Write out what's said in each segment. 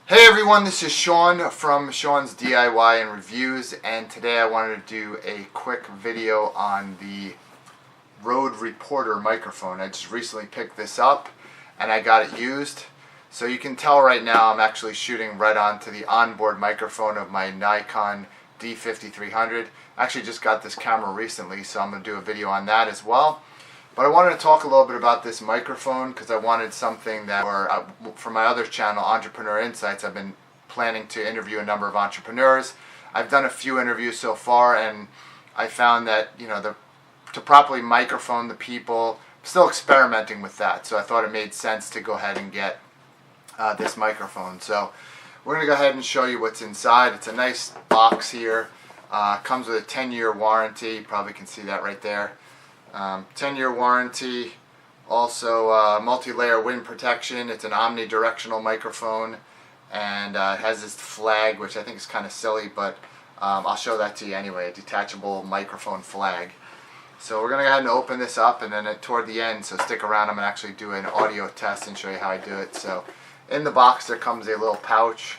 Hey everyone, this is Sean from Sean's DIY and Reviews, and today I wanted to do a quick video on the Rode Reporter microphone. I just recently picked this up and I got it used. So you can tell right now I'm actually shooting right onto the onboard microphone of my Nikon D5300. I actually just got this camera recently, so I'm going to do a video on that as well. But I wanted to talk a little bit about this microphone because I wanted something that, for my other channel, Entrepreneur Insights, I've been planning to interview a number of entrepreneurs. I've done a few interviews so far, and I found that, to properly microphone the people, I'm still experimenting with that. So I thought it made sense to go ahead and get this microphone. So we're going to go ahead and show you what's inside. It's a nice box here. Comes with a 10-year warranty. You probably can see that right there. 10-year warranty, also multi-layer wind protection. It's an omnidirectional microphone, and it has this flag, which I think is kind of silly, but I'll show that to you anyway, a detachable microphone flag. So we're going to go ahead and open this up, and then toward the end, so stick around, I'm going to actually do an audio test and show you how I do it. So in the box there comes a little pouch,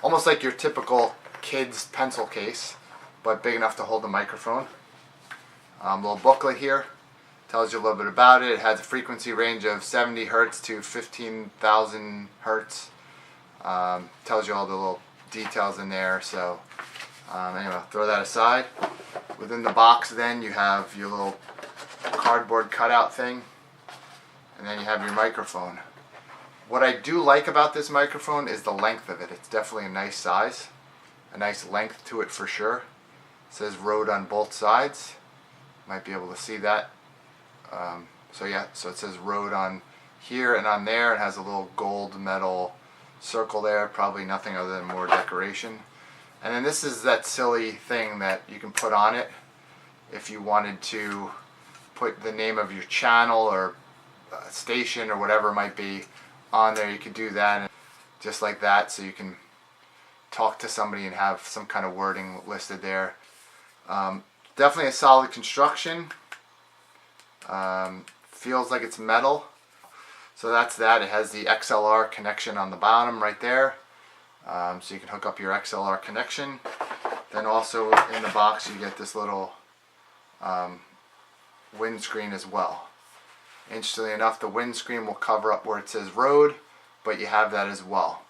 almost like your typical kid's pencil case, but big enough to hold the microphone. Little booklet here. Tells you a little bit about it. It has a frequency range of 70 hertz to 15,000 hertz. Tells you all the little details in there. So anyway, I'll throw that aside. Within the box then you have your little cardboard cutout thing, and then you have your microphone. What I do like about this microphone is the length of it. It's definitely a nice size, a nice length to it for sure. It says Rode on both sides. Might be able to see that. So it says Rode on here and on there. It has a little gold metal circle there, probably nothing other than more decoration. And then this is that silly thing that you can put on it if you wanted to put the name of your channel or station or whatever it might be on there. You could do that just like that, so you can talk to somebody and have some kind of wording listed there. Definitely a solid construction. Feels like it's metal. So that's that. It has the XLR connection on the bottom right there. So you can hook up your XLR connection. Then also in the box you get this little windscreen as well. Interestingly enough, the windscreen will cover up where it says Rode, but you have that as well.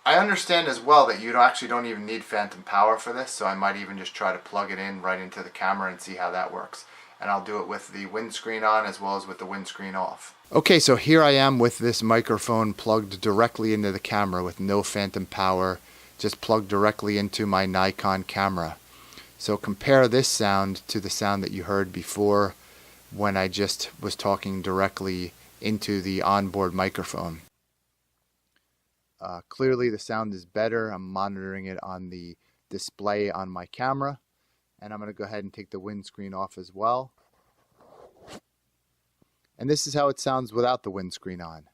I understand as well that you actually don't even need phantom power for this, so I might even just try to plug it in right into the camera and see how that works. And I'll do it with the windscreen on as well as with the windscreen off. Okay, so here I am with this microphone plugged directly into the camera with no phantom power, just plugged directly into my Nikon camera. So compare this sound to the sound that you heard before when I just was talking directly into the onboard microphone. Clearly the sound is better. I'm monitoring it on the display on my camera. And I'm going to go ahead and take the windscreen off as well. And this is how it sounds without the windscreen on.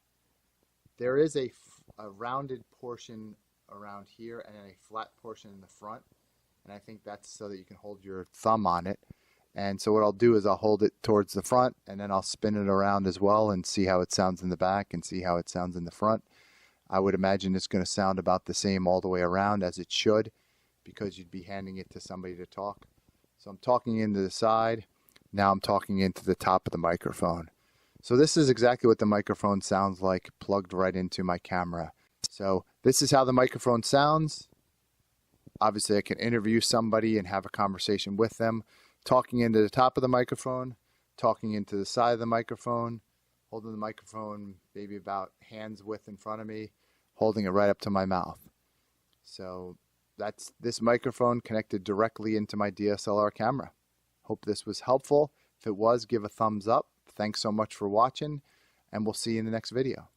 There is a rounded portion around here and a flat portion in the front. And I think that's so that you can hold your thumb on it. And so what I'll do is I'll hold it towards the front, and then I'll spin it around as well and see how it sounds in the back and see how it sounds in the front. I would imagine it's going to sound about the same all the way around, as it should, because you'd be handing it to somebody to talk. So I'm talking into the side. Now I'm talking into the top of the microphone. So this is exactly what the microphone sounds like, plugged right into my camera. So this is how the microphone sounds. Obviously I can interview somebody and have a conversation with them, talking into the top of the microphone, talking into the side of the microphone, holding the microphone maybe about hands width in front of me, holding it right up to my mouth. So that's this microphone connected directly into my DSLR camera. Hope this was helpful. If it was, give a thumbs up. Thanks so much for watching, and we'll see you in the next video.